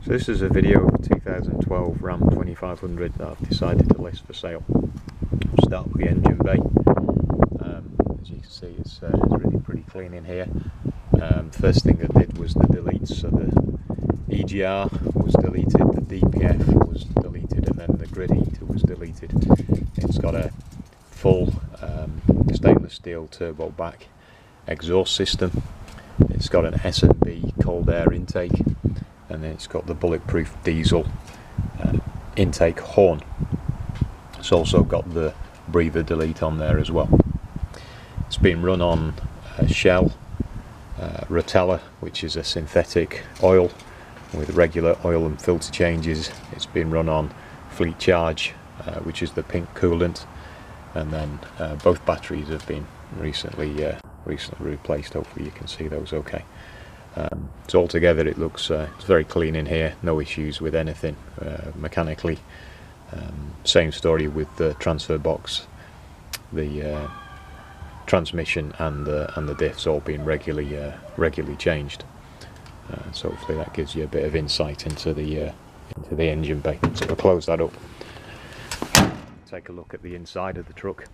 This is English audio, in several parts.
So this is a video of a 2012 Ram 2500 that I've decided to list for sale. We'll start with the engine bay. As you can see, it's really pretty clean in here. First thing I did was the deletes, so the EGR was deleted, the DPF was deleted, and then the grid heater was deleted. It's got a full stainless steel turbo back exhaust system. It's got an S&B cold air intake, and then it's got the bulletproof diesel intake horn. It's also got the breather delete on there as well. It's been run on Shell Rotella, which is a synthetic oil with regular oil and filter changes. It's been run on Fleet Charge, which is the pink coolant, and then both batteries have been recently replaced. Hopefully you can see those okay. So altogether it looks it's very clean in here, no issues with anything mechanically. Same story with the transfer box, the transmission and the diffs all being regularly changed. So hopefully that gives you a bit of insight into the engine bay. So we'll close that up. Take a look at the inside of the truck.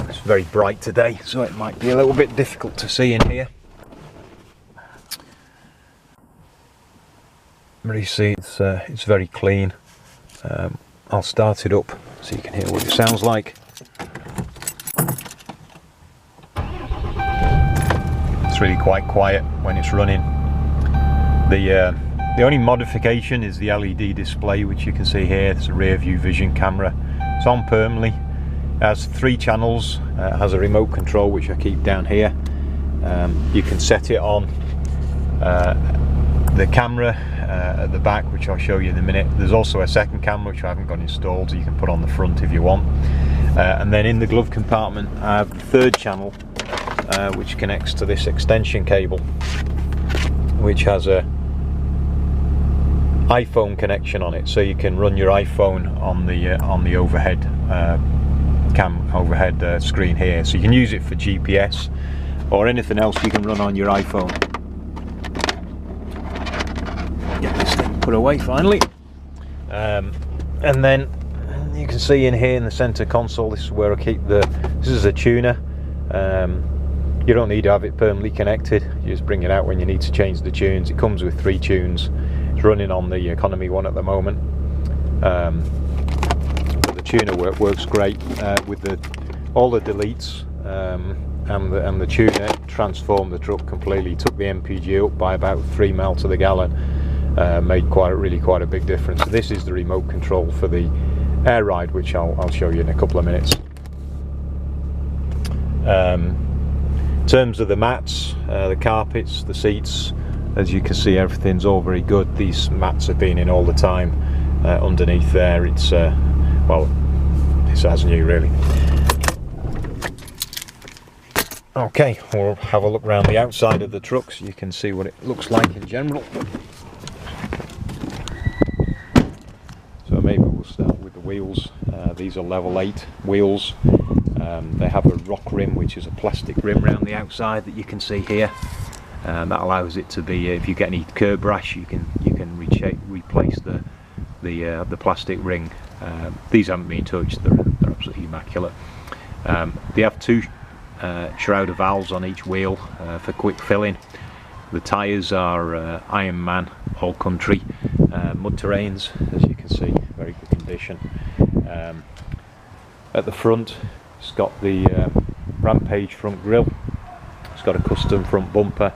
It's very bright today, so it might be a little bit difficult to see in here. You see, it's very clean. I'll start it up so you can hear what it sounds like. It's really quite quiet when it's running. The only modification is the LED display, which you can see here. It's a rear view vision camera. It's on permanently. It has 3 channels. It has a remote control, which I keep down here. You can set it on the camera at the back, which I'll show you in a minute. There's also a second camera which I haven't got installed, so you can put on the front if you want. And then in the glove compartment I have the 3rd channel, which connects to this extension cable, which has a iPhone connection on it, so you can run your iPhone on the overhead screen here. So you can use it for GPS or anything else you can run on your iPhone. Get this thing put away finally, and then you can see in here in the center console, this is where I keep this is a tuner. You don't need to have it permanently connected, you just bring it out when you need to change the tunes. It comes with 3 tunes. It's running on the economy one at the moment. But the tuner works great with all the deletes, and the tuner transformed the truck completely. Took the MPG up by about 3 miles to the gallon. Made really quite a big difference. So this is the remote control for the air ride, which I'll show you in a couple of minutes. In terms of the mats, the carpets, the seats, as you can see, everything's all very good. These mats have been in all the time. Underneath there, it's well, it's as new really. Okay, we'll have a look around the outside of the truck so you can see what it looks like in general. So maybe we'll start with the wheels. These are level 8 wheels. They have a rock rim, which is a plastic rim around the outside that you can see here. That allows it to be, if you get any curb rash, you can replace the plastic ring. These haven't been touched; they're absolutely immaculate. They have 2 shrouder valves on each wheel for quick filling. The tyres are Ironman All Country mud terrains, as you can see, very good condition. At the front, it's got the Rampage front grille. It's got a custom front bumper,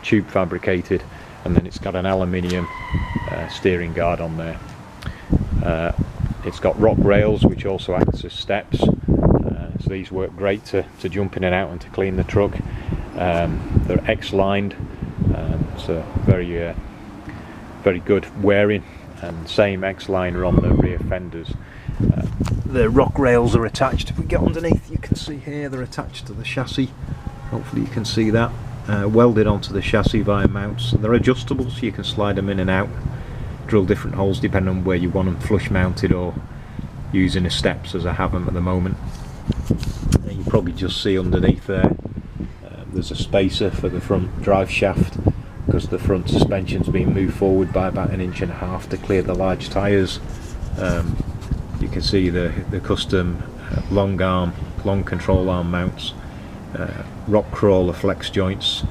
tube fabricated, and then it's got an aluminium steering guard on there. It's got rock rails, which also acts as steps. So these work great to jump in and out and to clean the truck. They're X-lined, so very good wearing, and same X-liner on the rear fenders. The rock rails are attached. If we get underneath, you can see here they're attached to the chassis. Hopefully you can see that. Welded onto the chassis via mounts. They're adjustable, so you can slide them in and out. Drill different holes depending on where you want them, flush mounted or using as steps as I have them at the moment. And you probably just see underneath there, there's a spacer for the front drive shaft, because the front suspension's been moved forward by about 1.5 inches to clear the large tyres. You can see the custom long control arm mounts, rock crawler flex joints,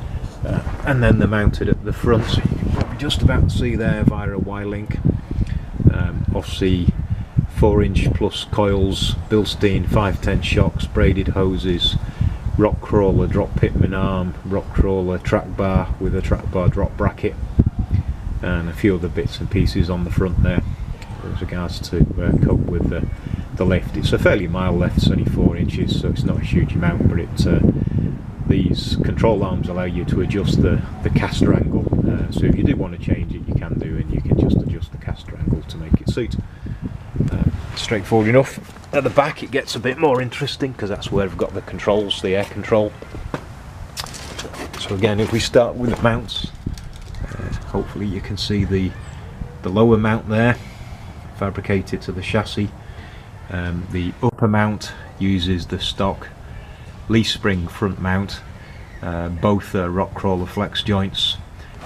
and then they're mounted at the front, so you can probably just about see there via a Y-link. Obviously 4-inch plus coils, Bilstein 510 shocks, braided hoses, rock crawler drop pitman arm, rock crawler track bar with a track bar drop bracket, and a few other bits and pieces on the front there with regards to cope with the lift. It's a fairly mild lift, it's only 4 inches, so it's not a huge amount, but these control arms allow you to adjust the caster angle, so if you do want to change it you can do, and you can just adjust the caster angle to make it suit. Straightforward enough. At the back it gets a bit more interesting, because that's where we've got the controls, the air control. So again, if we start with the mounts, hopefully you can see the lower mount there, fabricated to the chassis. The upper mount uses the stock leaf spring front mount, both rock crawler flex joints,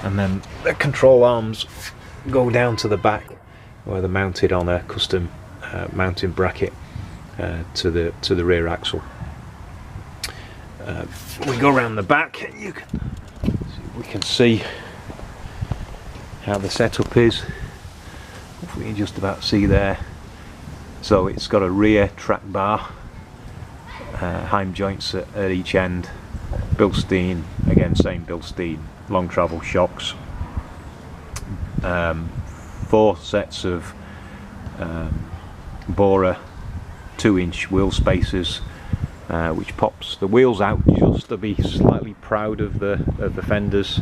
and then the control arms go down to the back where they're mounted on a custom mounting bracket to the rear axle. We go around the back, we can see how the setup is. Hopefully you can just about see there. So it's got a rear track bar, heim joints at each end, Bilstein, again same Bilstein, long travel shocks, 4 sets of Bora 2-inch wheel spacers, which pops the wheels out just to be slightly proud of the fenders.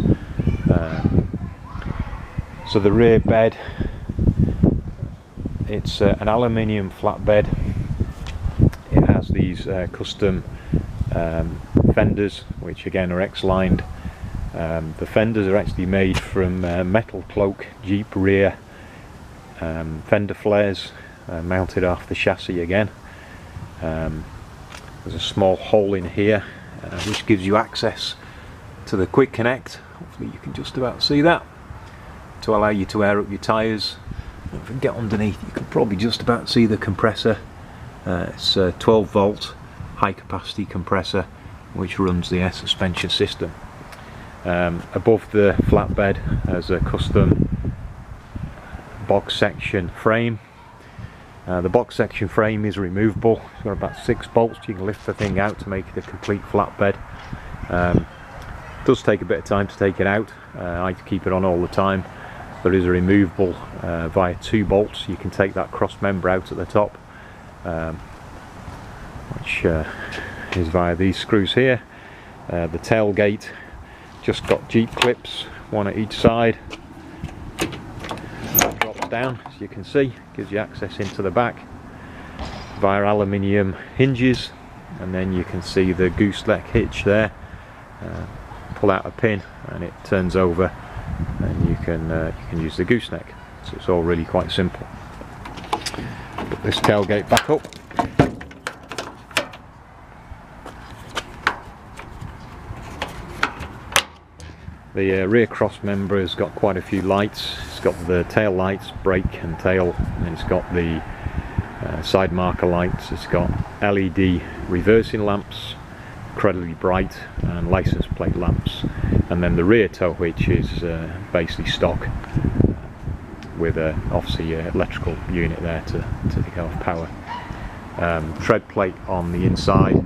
So the rear bed, it's an aluminium flatbed. It has these custom fenders, which again are X-lined. The fenders are actually made from metal cloak Jeep rear fender flares, mounted off the chassis again. There's a small hole in here which gives you access to the quick connect. Hopefully you can just about see that, to allow you to air up your tyres. If we get underneath, you can probably just about see the compressor. It's a 12 volt high capacity compressor which runs the air suspension system. Above the flatbed has a custom box section frame. The box section frame is removable. It's got about 6 bolts. You can lift the thing out to make it a complete flatbed. It does take a bit of time to take it out. I keep it on all the time. There is a removable via 2 bolts. You can take that cross member out at the top, which is via these screws here. The tailgate just got Jeep clips, 1 at each side. That drops down, as you can see, gives you access into the back via aluminium hinges, and then you can see the gooseneck hitch there. Pull out a pin and it turns over, and you can use the gooseneck. So it's all really quite simple. Put this tailgate back up. The rear cross member has got quite a few lights. It's got the tail lights, brake and tail, and then it's got the side marker lights. It's got LED reversing lamps, incredibly bright, and license plate lamps. And then the rear tow hitch is basically stock, with obviously an electrical unit there to take off power. Tread plate on the inside,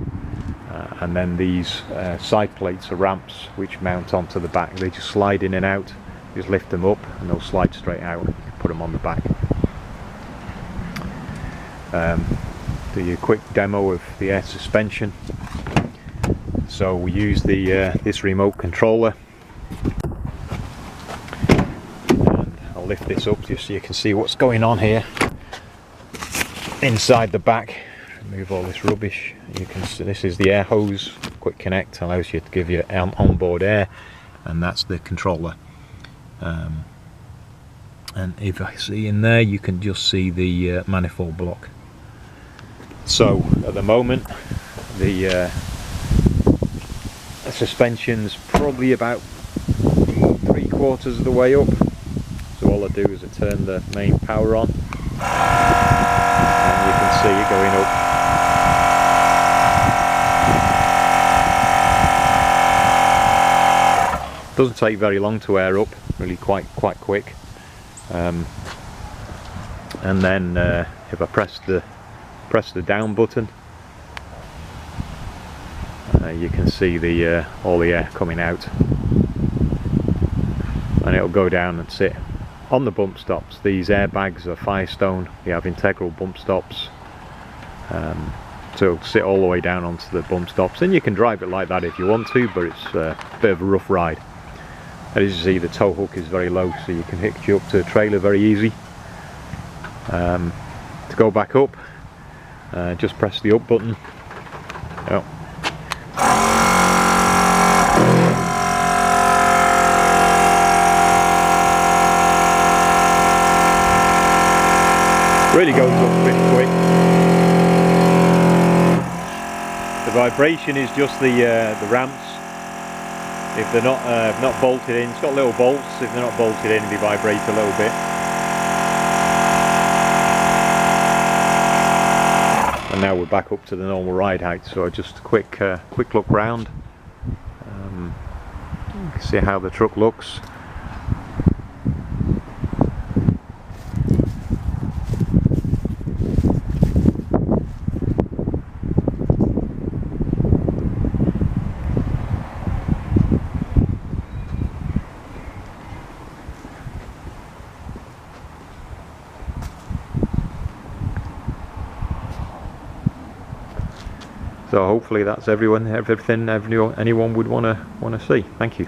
and then these side plates are ramps which mount onto the back. They just slide in and out. You just lift them up and they'll slide straight out. You can put them on the back. Do a quick demo of the air suspension. So we use the this remote controller, and I'll lift this up just so you can see what's going on here inside the back. Remove all this rubbish. You can see this is the air hose. Quick connect allows you to give you onboard air, and that's the controller. And if I see in there, you can just see the manifold block. So at the moment the suspension's probably about 3/4 of the way up, so all I do is I turn the main power on and you can see it going up. Doesn't take very long to air up, really quite quick. And then if I press the down button, you can see the all the air coming out, and it'll go down and sit on the bump stops. These airbags are Firestone, they have integral bump stops, so it'll sit all the way down onto the bump stops, and you can drive it like that if you want to, but it's a bit of a rough ride. And as you see, the tow hook is very low, so you can hitch you up to a trailer very easy. To go back up, just press the up button. Oh. Really goes up pretty quick. The vibration is just the ramps. If they're not bolted in, it's got little bolts. If they're not bolted in, they vibrate a little bit. And now we're back up to the normal ride height. So just a quick look round. You can see how the truck looks. So hopefully that's everything anyone would want to see. Thank you.